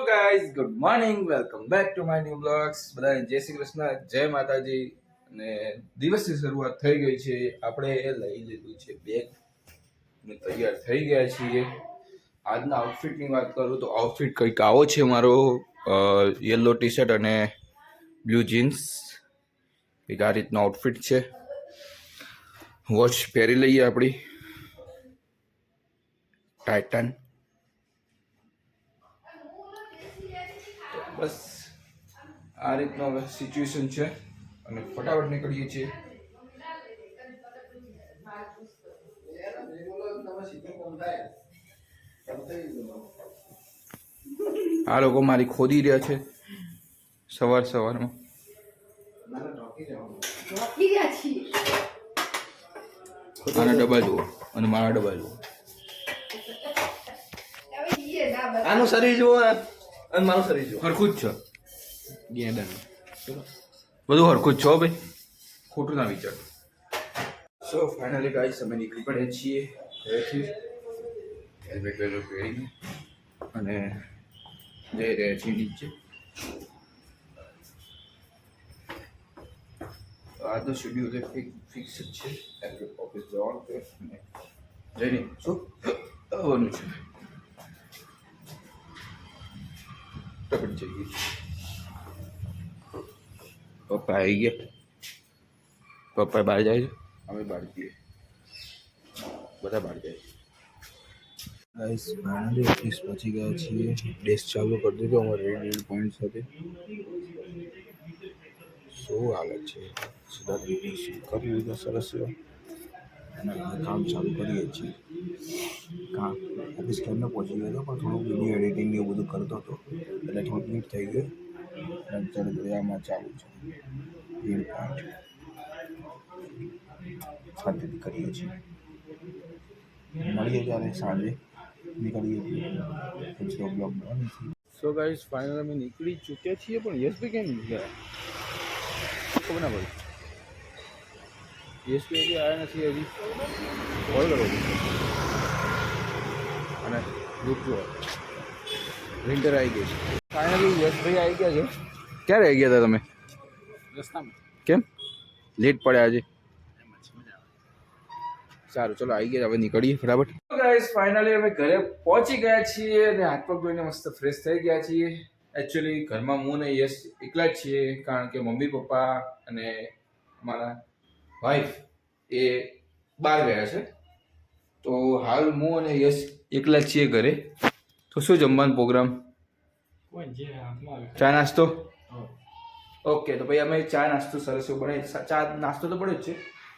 Guys good morning welcome back to my new blogs બધાને જય શ્રી કૃષ્ણ જય માતાજી અને દિવસની શરૂઆત થઈ ગઈ છે આપણે લઈ લીધું છે બેગ અને તૈયાર થઈ ગયા છીએ આજના આઉટફિટની વાત કરું તો આઉટફિટ કંઈક આવો છે મારો યલો ટી શર્ટ અને બ્લુ જીન્સ એક આ રીતનો આઉટફિટ છે વોચ પહેરી લઈએ આપણી ટાઇટન બસ આ રીતનો હવે સિચ્યુએશન છે અને ફટાફટ નીકળીએ છીએ આ લોકો મારી ખોદી રહ્યા છે સવારમાં આના ડબ્બા જુઓ અને મારા ડબ્બા જુઓ આનું શરીર જુઓ અને મારું શરીર જુઓ હરખું જ છે બધું હરખું જ છો ભાઈ ખોટું ના વિચાર સો ફાઇનલી ગાઈસ અમે નીકળી પડ્યા છીએ ઘરેથી હેલ્મેટ વેલ્મેટ પહેરીને અને જઈ રહ્યા છીએ નીચે આજનો શેડ્યુલ ફિક્સ જ છે ઓફિસ જવાનું છે અને જઈને શું આવવાનું છે ફટાફટ જઈએ પપ્પા આવી ગયા પપ્પા બહાર જાય છે અમે બહાર જઈએ બધા બહાર જાય છે ગાઈસ ફાઇનલી ઓફિસ પહોંચી ગયા છીએ ડેસ્ક ચાલુ કરી દીધો અમારે રેડ પોઈન્ટ સાથે શું હાલત છે સીધા કરી લીધા સરસ અને કામ ચાલુ કરીએ છીએ કામ ઓફિસ કેમને પહોંચી ગયો હતો પણ થોડું વિડીયો એડિટિંગ ને એવું બધું કરતો હતો એટલે થોડુંક લેટ થઈ ગયું અને અત્યારે દરિયામાં ચાલુ છે રેડ પોઈન્ટ શાંતિથી કરીએ છીએ મળીએ ત્યારે સાંજે નીકળીએ છીએ પછી બ્લોગ બનાવીએ છીએ સો ગાઈસ ફાઇનલ અમે નીકળી ચૂક્યા છીએ પણ યશભાઈ કેમ ગયા ખબર ના પડી યશભાઈ હજી આવ્યા નથી હજી કોલ કરો અને લુક જુઓ વિન્ટર આવી ગઈ છે ફાઇનલી યશભાઈ આવી ગયા છે ક્યારે આવી ગયા હતા તમે રસ્તામાં કેમ લેટ પડ્યા આજે સારું ચલો આવી ગયા હવે નીકળીએ ફટાફટ ગાઈસ ફાઇનલી અમે ઘરે પહોંચી ગયા છીએ અને હાથ પગ ધોઈને મસ્ત ફ્રેશ થઈ ગયા છીએ એકચ્યુઅલી ઘરમાં હું ને યશ એકલા જ છીએ કારણ કે મમ્મી પપ્પા અને મારા વાઈફ એ બહાર ગયા છે તો હાલ હું અને યશ એકલા જ છીએ ઘરે તો શું જમવાનો પ્રોગ્રામ ચા નાસ્તો ઓકે તો ભાઈ અમે ચા નાસ્તો સરસ એવું બનાવી ચા નાસ્તો તો પડે જ છે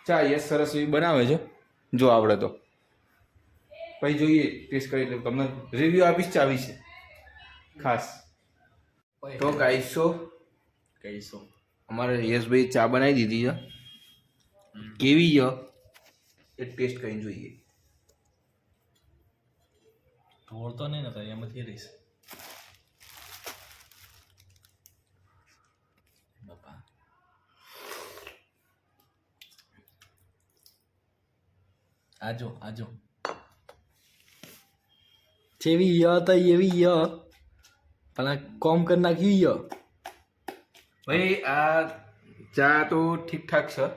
ચા યશ સરસ એવી બનાવે છે જો આવડે તો પછી જોઈએ ટેસ્ટ કરી લે તમને રિવ્યુ આપીશ ચા વિશે ખાસ તો કહીશો અમારે યશભાઈ ચા બનાવી દીધી છે કેવી છે એ ટેસ્ટ કરીને જોઈએ ઢોળતો નહીં ને તારી એમાંથી રહીશ બાપા આજો જેવી ય તો એવી ય પણ આ કોમ કરી નાખ્યું ય ભાઈ આ ચા તો ઠીકઠાક છે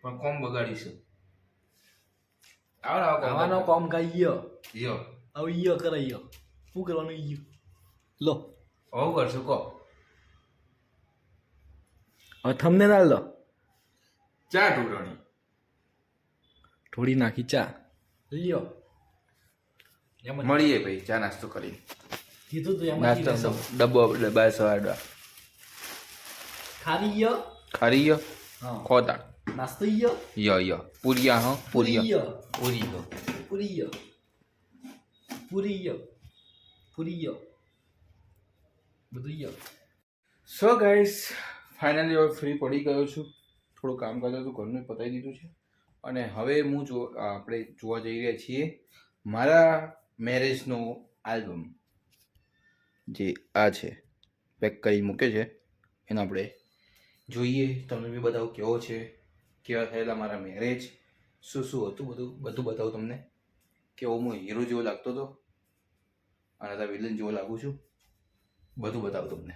પણ કોમ બગાડી છે આવાનો કોમ કાંઈ ય યો હવે ય કરે ય શું કરવાનું ય લો આવું કરશું કહો હવે થમને ના લો ચા ઢોરણી થોડી નાખી ચા લ્યો મળીએ ભાઈ ચા નાસ્તો કરી કીધું તું નાસ્તો ડબ્બા સવાડા ખારી ય ખારી યો ખોતા નાસ્તો ય યો પૂરિયા હા પૂરી યો બધું ય સો ગાઈસ ફાઇનલી હવે ફ્રી પડી ગયો છું થોડું કામ કરતો હતું ઘરનું પતાવી દીધું છે અને હવે હું આપણે જોવા જઈ રહ્યા છીએ મારા મેરેજનો આલ્બમ જે આ છે પેક કરી મૂકે છે એને આપણે જોઈએ તમને બી બતાવું કેવો છે કેવા થયેલા મારા મેરેજ શું શું હતું બધું બતાવું તમને કેવો હું હીરો જેવો લાગતો હતો અને વિલન જેવો લાગુ છું બધું બતાવું તમને.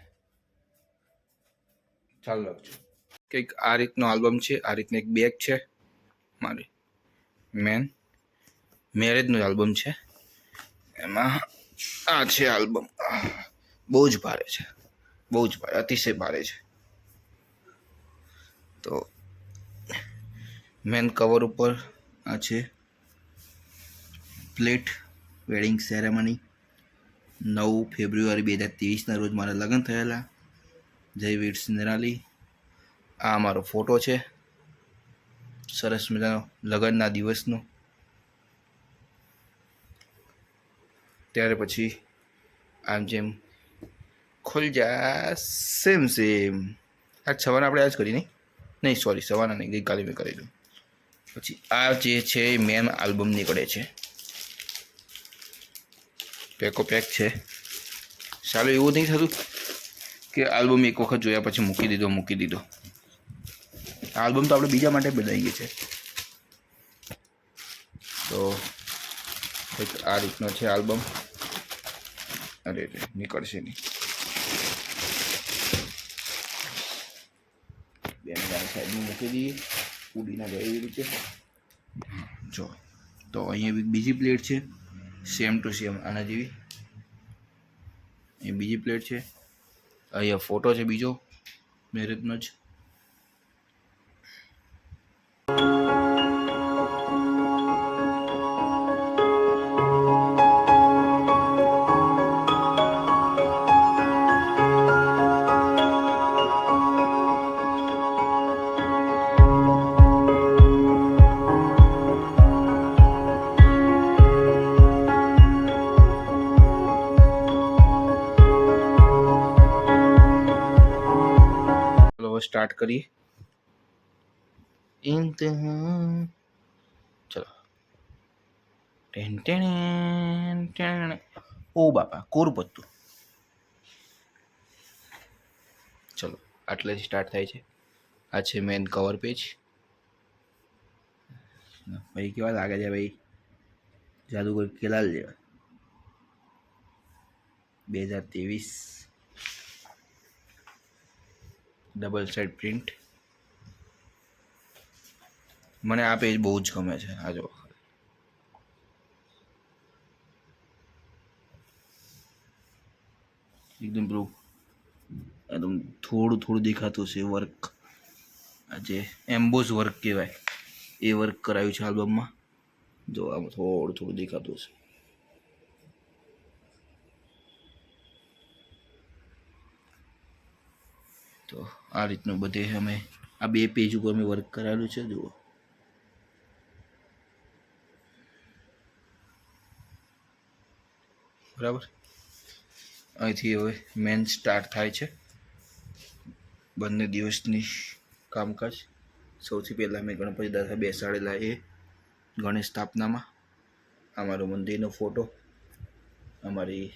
ચાલુ રાખજો. કંઈક આ રીતનો આલ્બમ છે. આ રીતનું એક બેગ છે મારી મેરેજનું આલ્બમ છે. એમાં આ છે આલ્બમ. બહુ જ ભારે છે, બહુ જ ભારે, અતિશય ભારે છે. તો મેન કવર ઉપર આ છે પ્લેટ, વેડિંગ સેરેમની 9 ફેબ્રુઆરી 2023ના રોજ મારા લગ્ન થયેલા. જય વીર્સ નિરાલી. આ અમારો ફોટો છે, સરસ મજાનો લગ્નના દિવસનો. ત્યારે પછી આમ જેમ ખુલ જા સેમ આજ સવારના આપણે આજ કરી નહીં સોરી સવારના નહીં, ગઈકાલે મેં કરેલું. પછી આ જે છે મેન આલ્બમ નીકળે છે, પેકો પેક છે. સારું એવું નહીં થતું કે આલ્બમ એક વખત જોયા પછી મૂકી દીધો. આલ્બમ તો આપણે બીજા માટે બનાવીએ છીએ. તો આ રીતનો છે આલ્બમ. અરે નીકળશે નહીં. બેને સાઈડમાં મૂકી દઈએ, ઉડીના જાય એવી રીતે. જો તો અહીંયા બીજી પ્લેટ છે, સેમ ટુ સેમ આના જેવી. એ બીજી પ્લેટ છે. અહીંયા ફોટો છે બીજો મેરેજનો જ. સ્ટાર્ટ કરીએ. ચલો. ઓ બાપા કોરું પત્તું. ચલો આટલેથી સ્ટાર્ટ થાય છે. આ છે મેન કવર પેજ. ભાઈ કેવા લાગે છે ભાઈ, જાદુગર કેલાલ જેવા. 2023 ડબલ સાઇડ પ્રિન્ટ. મને આ પેજ બહુ જ ગમે છે. આ જો એકદમ પેલું એકદમ થોડું દેખાતું છે વર્ક. આ જે એમ્બોઝ વર્ક કહેવાય એ વર્ક કરાયું છે આલ્બમમાં. જો આમ થોડું દેખાતું છે. તો આ રીતનું બધે અમે આ બે પેજ ઉપર અમે વર્ક કરાયેલું છે. જુઓ બરાબર. અહીંથી હવે મેન સ્ટાર્ટ થાય છે બંને દિવસની કામકાજ. સૌથી પહેલાં મેં ગણપતિ દાદા બેસાડેલા એ ગણેશ સ્થાપનામાં. અમારો મંદિરનો ફોટો, અમારી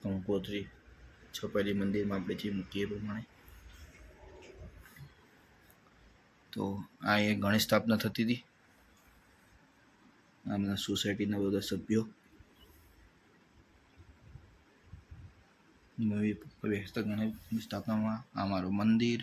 કંકોત્રી છપાયેલી મંદિરમાં આપણે જે મૂકીએ પ્રમાણે. તો આ એ ગણેશ સ્થાપના થતી હતી. આમના સોસાયટીના બધા સભ્યો, મમ્મી પપ્પા બેસતા ગણેશ સ્થાપનામાં. આ મારું મંદિર.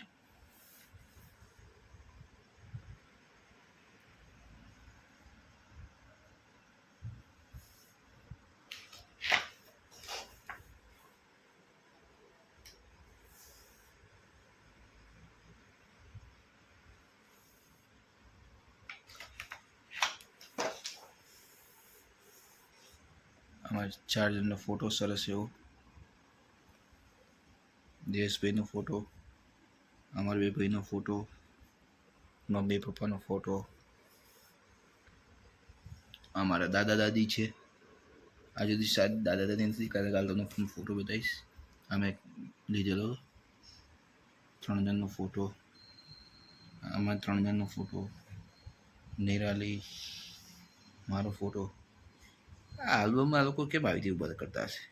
અમારા 4 જણનો ફોટો સરસ એવો. દેશભાઈનો ફોટો, અમારા 2 ભાઈનો ફોટો, મમ્મી પપ્પાનો ફોટો. અમારા દાદા દાદી છે. આજે સુધી શાયદ દાદા દાદી નથી, કાલે તમને ફોટો બતાવીશ. અમે લીધેલો 3 જણનો ફોટો. આમાં 3 જણનો ફોટો. નિરાલી, મારો ફોટો. આ આલ્બમમાં લોકો કેમ આવી રીતે ઉભા કરતા હશે.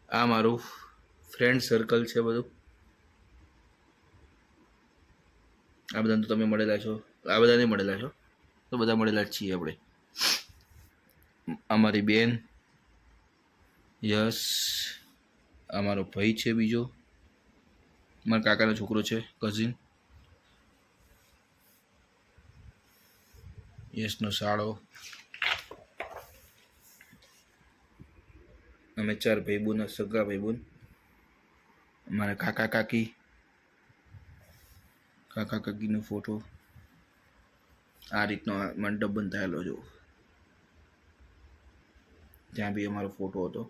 આ મારું ફ્રેન્ડ સર્કલ છે બધું. આ બધાને તો તમે મળેલા છો, આ બધાને મળેલા છો, તો બધા મળેલા જ છીએ આપણે. અમારી બેન યશ, અમારો ભાઈ છે બીજો, મારા કાકાનો છોકરો છે કઝિન, યશનો સાળો, અમે 4 ભાઈબંધ, સગા ભાઈબંધ, અમારા કાકા કાકીનો ફોટો. આ રીતનો મંડપ બંધાયેલો જો, ત્યાં બી અમારો ફોટો હતો.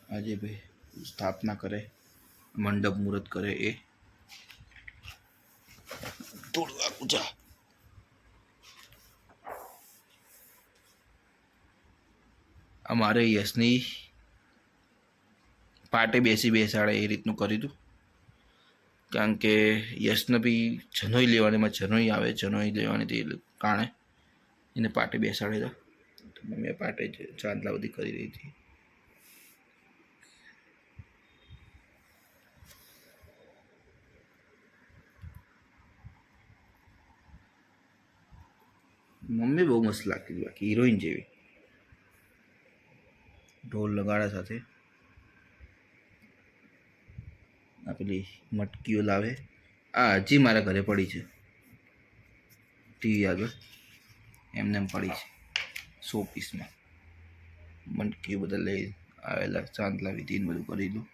આજે ભાઈ સ્થાપના કરે, મંડપ મુહૂર્ત કરે એ તોડવા પૂજા. અમારે યશની પાટે બેસાડે એ રીતનું કર્યું હતું, કારણ કે યશને બી જનોઈ લેવાનીમાં જનોઈ આવે, જનોઈ લેવાની તે કારણે એને પાટે બેસાડે તો મેં પાટે ચાંદલા બધી કરી રહી હતી. મમ્મી બહુ મસ્ત લાગતી હતી, બાકી હિરોઈન જેવી, ઢોલ લગાડા સાથે. આ પેલી મટકીઓ લાવે, આ હજી મારા ઘરે પડી છે ટીવી આગળ, એમને એમ પડી છે સો પીસમાં. મટકીઓ બધા લઈ આવેલા, ચાંદલા વિધિને બધું કરી દઉં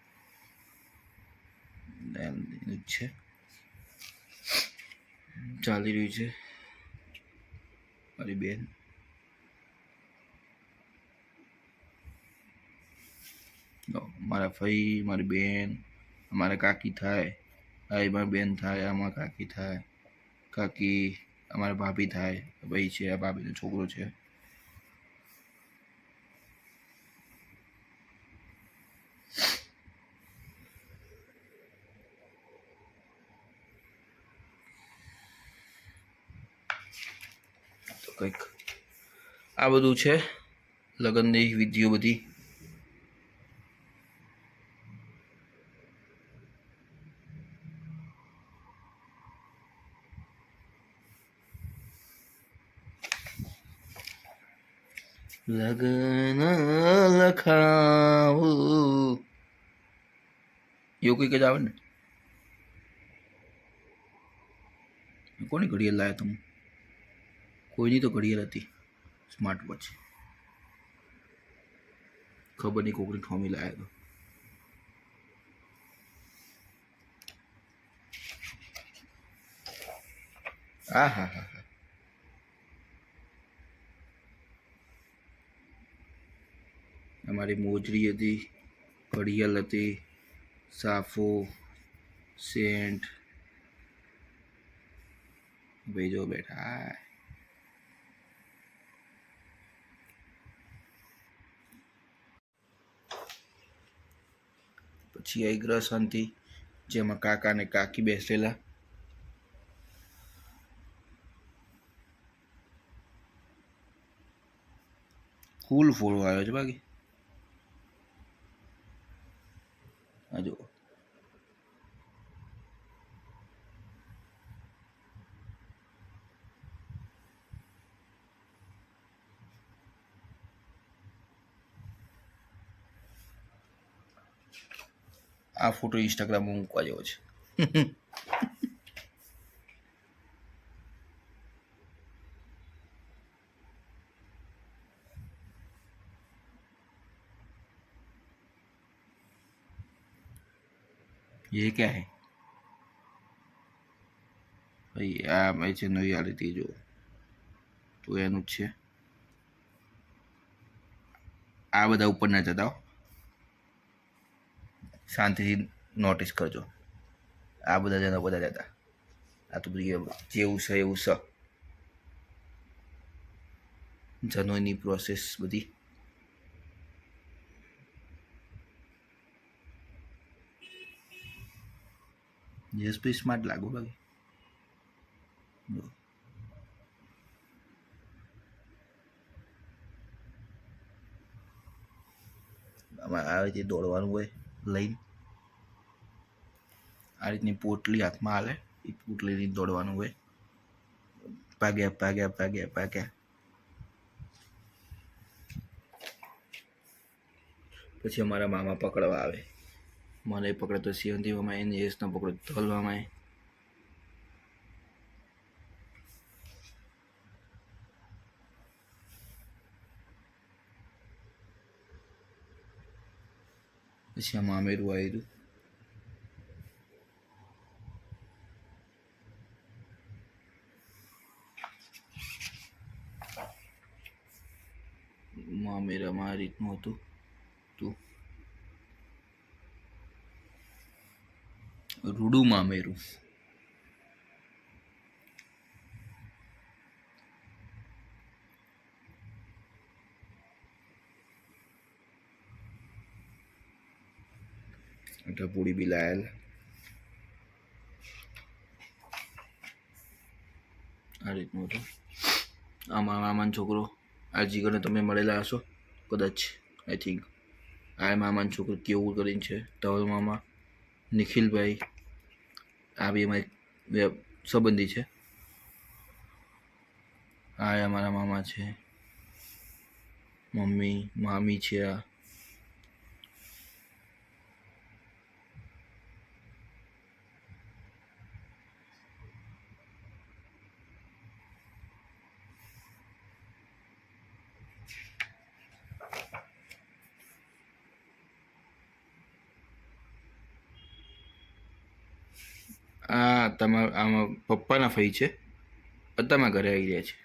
છે, ચાલી રહ્યું છે. મારી બેન, મારા ભાઈ, મારી બેન, અમારા કાકી થાય, આ મારી બેન થાય, આમાં કાકી થાય, કાકી અમારા ભાભી થાય, ભાઈ છે, આ ભાભીનો છોકરો છે. તો કંઈક આ બધું છે લગ્નની વિધિઓ બધી. લગન લખાવું એવું કંઈક જ આવે ને. કોની ઘડિયાળ લાવ્યા તમે? કોઈની તો ઘડિયાળ હતી સ્માર્ટ વોચ, ખબર નહીં કોકની ઠોમી લાવ્યા તો. હા હા હા હા, અમારી મોજડી હતી, ઘડિયાળ હતી, સાફો, સેન્ટ, ભાઈ જો બેઠા. પછી આવી ગ્રહ શાંતિ, જેમાં કાકા ને કાકી બેસેલા. ફૂલ ફોડો આવ્યો છે બાકી. આ જો આ ફોટો ઇન્સ્ટાગ્રામમાં મૂકવા જેવો છે. ये क्या है ભાઈ? આ ભાઈ છે નવી આલી હતી જો, તો એનું જ છે. આ બધા ઉપર ના જતા, શાંતિથી નોટિસ કરજો. આ બધા જણા બધા જતા, આ તો બધી જેવું છે એવું છે. જનોઈની પ્રોસેસ બધી. યસ ભાઈ સ્માર્ટ લાગો બાકી. આમાં આવી રીતે દોડવાનું હોય લઈને આ રીતની પોટલી હાથમાં હાલે એ પોટલીથી દોડવાનું હોય ભાગ્યા ભાગ્યા ભાગ્યા ભાગ્યા પછી અમારા મામા પકડવા આવે મને પકડે તો સિંહથી મામા એને યશને પકડે તો ધવલ મામાએ પછી આ મામેરું આવ્યું મામેરામાં આ રીતનું હતું તું રૂડું મામેરું એટલે પૂરી બી લાયેલ આ રીતનું હતું આ મામાનો છોકરો આ જીગરને તમે મળેલા હશો કદાચ આઈ થિંક આ મામાનો છોકરો કેવું કરીને છે ધવલ મામા નિખિલભાઈ આ બી અમારી સંબંધી છે આ અમારા મામા છે મમ્મી મામી છે આ તમારા આમાં પપ્પાના ફઈ છે બધામાં ઘરે આવી રહ્યા છે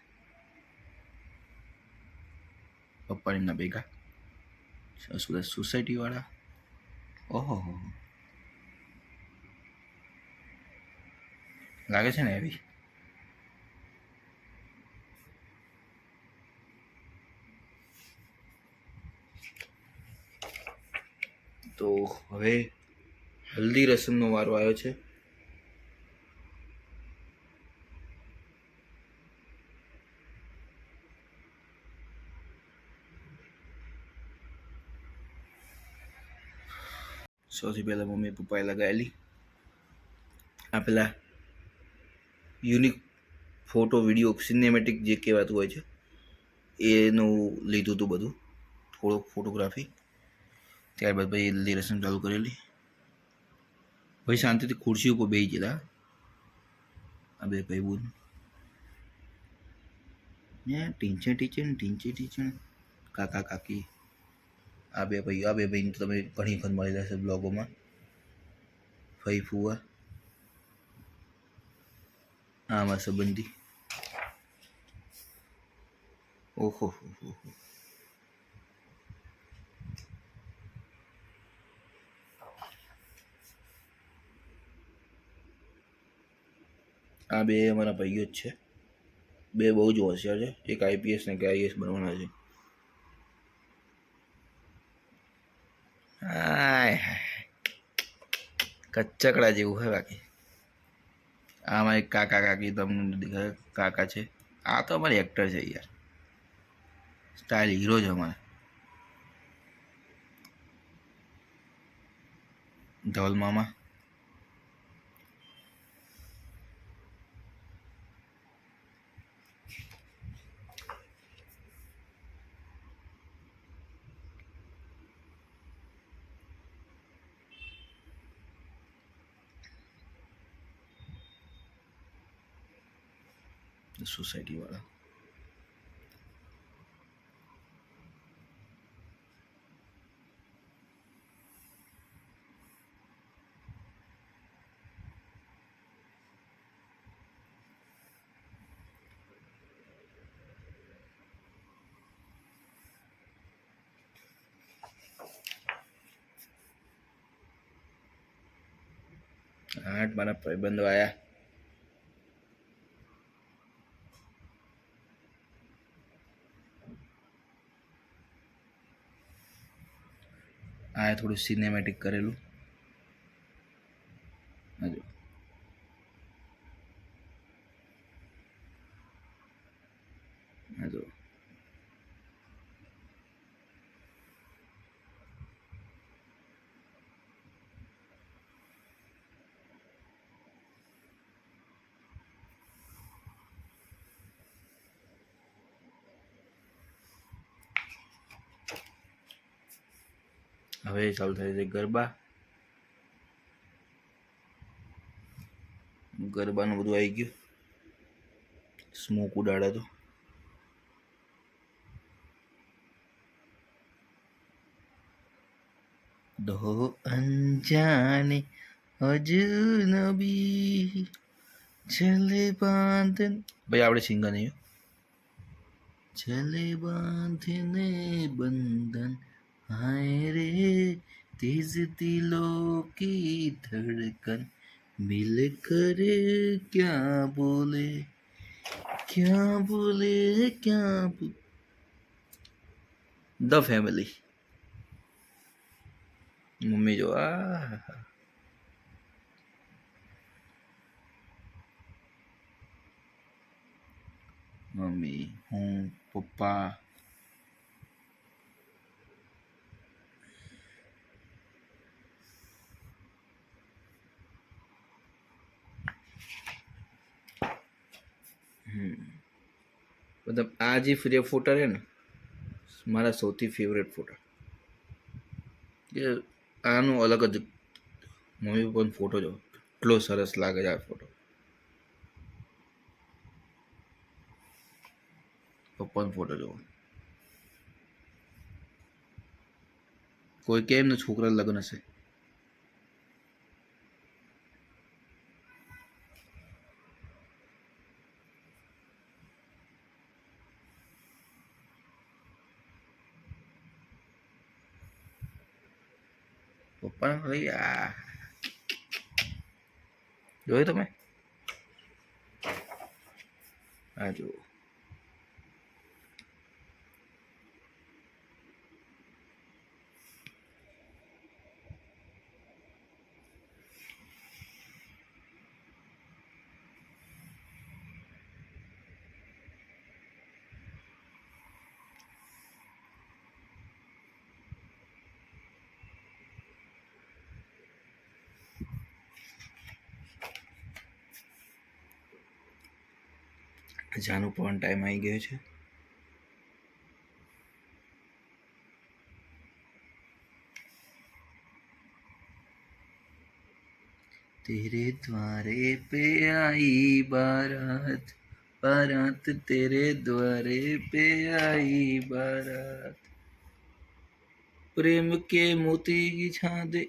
પપ્પાની ના ભેગા સોસાયટી વાળા ઓહો લાગે છે ને એવી તો હવે હલ્દી રસમનો વારો આવ્યો છે સૌથી પહેલાં મમ્મી પપ્પાએ લગાવેલી આ પેલા યુનિક ફોટો વિડીયો સિનેમેટિક જે કહેવાતું હોય છે એનું લીધું હતું બધું થોડોક ફોટોગ્રાફી ત્યારબાદ ભાઈ હલ્દી રસમ ચાલુ કરેલી ભાઈ શાંતિથી ખુરશી ઉપર બેસી ગયેલા આ બે ભાઈ બોલ ટીચણ કાકા કાકી આ બે ભાઈને તમે ઘણી વખત મળેલા છે બ્લોગોમાં ફઈ ફુવા આમાં સંબંધી ઓહો આ બે અમારા ભાઈઓ જ છે બે બહુ જ હોશિયાર છે એક આઈપીએસ ને એક આઈએસ બનવાના છે કચ્ચકડા જેવું હોય બાકી આમાં એક કાકા કાકી તમને દેખાય કાકા છે આ તો અમારે એક્ટર છે યાર સ્ટાઇલ હીરો છે અમારે ધવલ મામા સોસાયટી વાળા મારા ભાઈબંધો આવ્યા આ થોડું સિનેમેટિક કરેલું હજુ હજુ હવે ચાલુ થાય છે ગરબા. ગરબાનું બધું આવી ગયું. સ્મોક ઉડાડે તો દો અંજાને અજનબી ચલે બાંધન. ભાઈ આપણે સિંગર નહીં. ચલે બાંધને બંધન હાય રે तेज दिलों की धड़कन मिल कर क्या बोले क्या बोले क्या द फैमिली. મમ્મી જો મમ્મી હું પપ્પા મતલબ આ જે ફોટા છે ને મારા સૌથી ફેવરેટ ફોટા. કે આનો અલગ જ મમ્મી પપ્પાનો ફોટો જો એટલો સરસ લાગે છે આ ફોટો. પપ્પાનો ફોટો જો કોઈ કેમ ને છોકરા લગ્ન હશે. પપ્પા ભાઈ આ જોયું તમે આ જુઓ. જાનું પણ ટાઈમ આવી ગયો છે. तेरे द्वारे पे आई बारात बारात तेरे द्वारे पे आई बारात प्रेम के मोती की छादे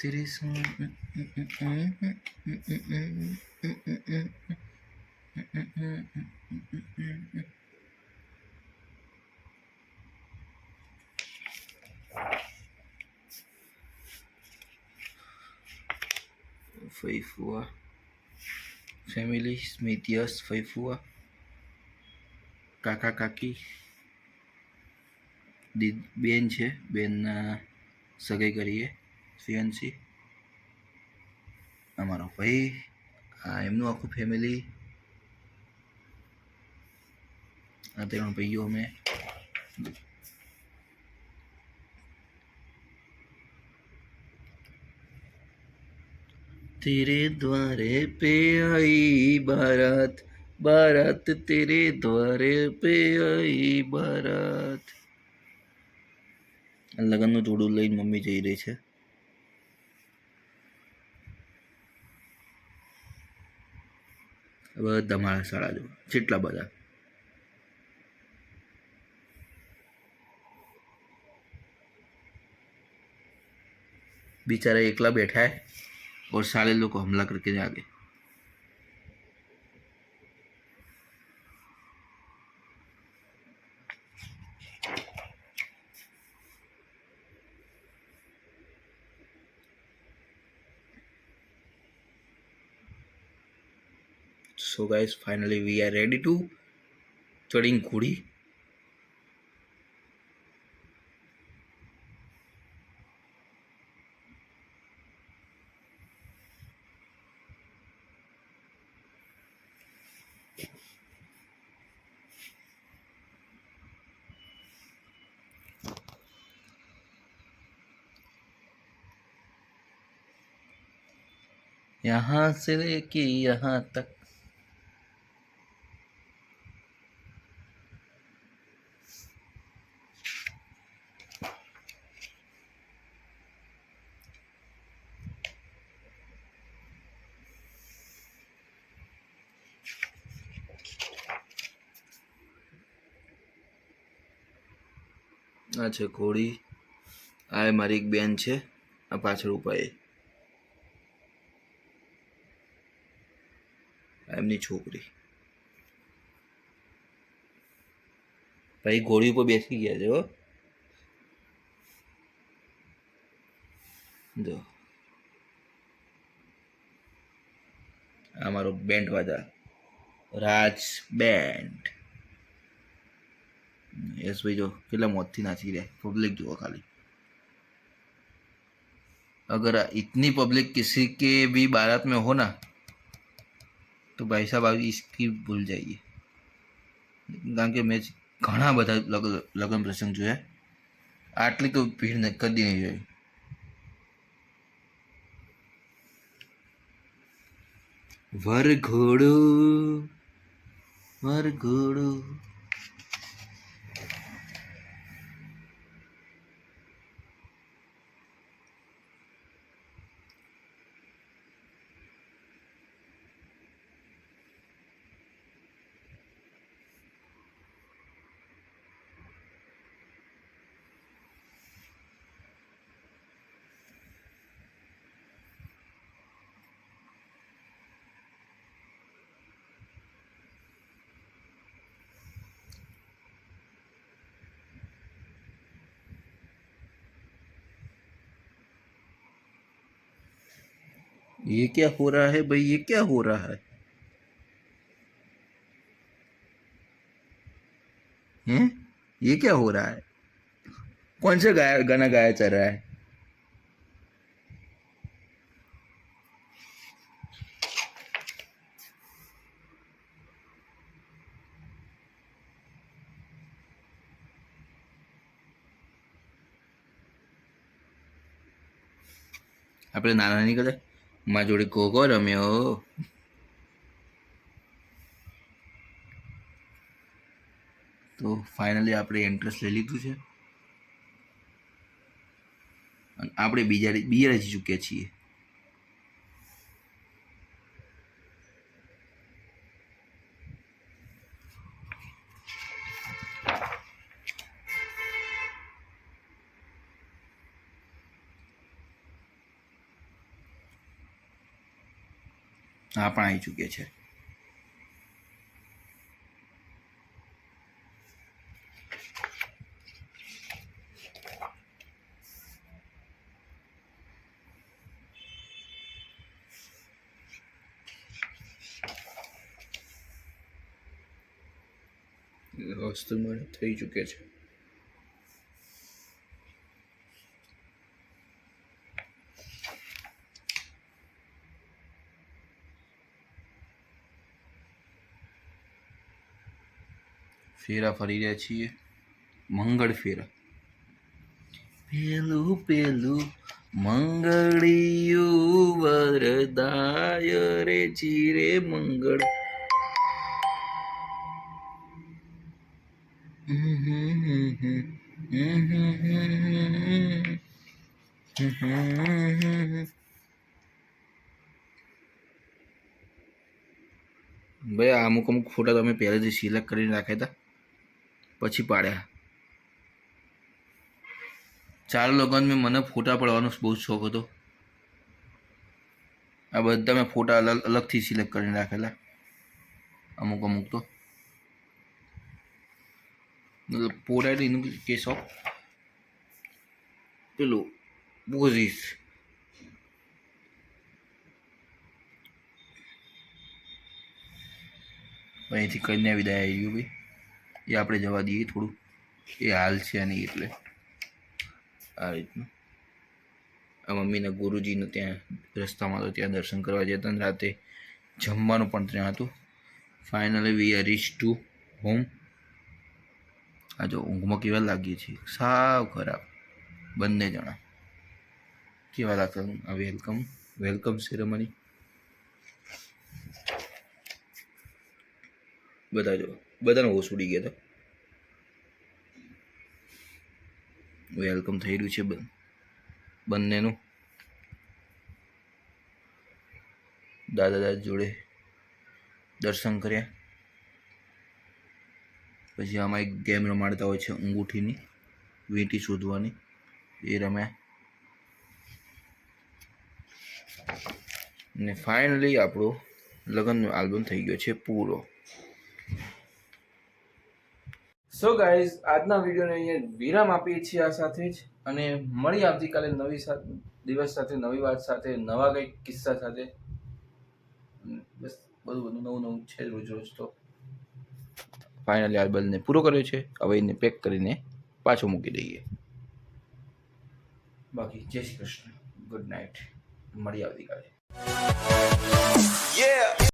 तेरे ફૈફુઆ ફેમિલી સ્મિતિયસ ફૈફુઆ કાકા કાકી બેન છે. બેનના સગાઈ કરીએ ફિયન્સી. અમારો ભાઈ આ એમનું આખું ફેમિલી. આ 3 ભાઈઓ અમે. तेरे द्वारे पे आई बारात बारात तेरे द्वारे पे आई बारात. લગનનું જોડું લઈને મમ્મી જઈ રહી છે. બધા મારા શાળા જો કેટલા બધા. बेचारा एकला बैठा है और सारे लोग को हमला करके जा गए. So guys, finally we are ready to चढ़ी घोड़ी. यहाँ से लेके यहाँ तक આ છે ઘોડી. આ મારી એક બેન છે. આ પાછળ ઉપાય એમની છોકરી. ભાઈ ઘોડી ઉપર બેસી ગયા છે હો. જો આ મારો બેન્ડ વાજા રાજ બેન્ડ. યસ ભાઈ જો કેટલા મોતથી નાચી રહ્યા. पब्लिक જુઓ खाली. अगर इतनी पब्लिक किसी के भी बारात में हो ना तो भाई साहब आप इसकी भूल जाइए. કારણ કે મેં ઘણા બધા લગ્ન પ્રસંગ જોયા. આટલી તો ભીડ કદી નહીં જોઈ. વરઘોડો વરઘોડો. ये क्या हो रहा है भाई, ये क्या हो रहा है? हैं? ये क्या हो रहा है? कौन से गाना गाया चल रहा है? આપણે નાના નહીં કરતા મારા જોડે કોકો રમ્યો. તો ફાઇનલી આપણે એન્ટ્રન્સ લઈ લીધું છે અને આપણે બીજા રચી ચૂક્યા છીએ. આ પણ આવી ચૂક્યા છે. વસ્તુમાં થઈ ચૂક્યા છે. ફેરા ફરી રહ્યા છીએ. મંગળ ફેરા. પેલું પેલું મંગળિયું વરદાય રે ચીરે મંગળ. ભાઈ અમુક ફોટા તો અમે પહેલેથી સિલેક્ટ કરીને રાખ્યા હતા પછી પાડ્યા. ચાર લગન મેં મને ફોટા પાડવાનો બહુ શોખ હતો. આ બધા મેં ફોટા અલગથી સિલેક્ટ કરીને રાખેલા અમુક તો મતલબ ફોટા એટલે એનું કેસ ઓફ પેલું પોઝિસ. અહીંથી કન્યા વિદાય આવી ગયું ભાઈ. એ આપણે જવા દઈએ થોડું. એ હાલ છે નહીં એટલે આ રીતનું. આ મમ્મીના ગુરુજીનું ત્યાં રસ્તામાં તો ત્યાં દર્શન કરવા જતા અને રાતે જમવાનું પણ ત્યાં હતું. Finally we are rich to home. આ જો ઊંઘમાં કેવા લાગીએ છીએ સાવ ખરાબ બંને જણા. કેવા લાગતા આ વેલકમ સેરેમની. બધા જો બધાને હોશ ઉડી ગયા હતા. વેલકમ થઈ રહ્યું છે બંનેનું. દાદા જોડે દર્શન કર્યા. પછી આમાં એક ગેમ રમાડતા હોય છે અંગૂઠીની. વીંટી શોધવાની એ રમ્યા. ને ફાઇનલી આપણો લગ્નનો આલ્બમ થઈ ગયો છે પૂરો. સો ગાઈઝ, આજના વિડીયોને અહીંયા વિરામ આપીએ છીએ આ સાથે જ, અને મળી આવતીકાલે નવી દિવસ સાથે, નવી વાત સાથે, નવા કંઈક કિસ્સા સાથે. બસ બધું નવું છે રોજ રોજ. તો ફાઇનલી આલ્બમને પૂરો કર્યો છે, હવે એને પેક કરીને પાછો મૂકી દઈએ. બાકી જય શ્રી કૃષ્ણ, ગુડ નાઇટ, મળી આવતીકાલે.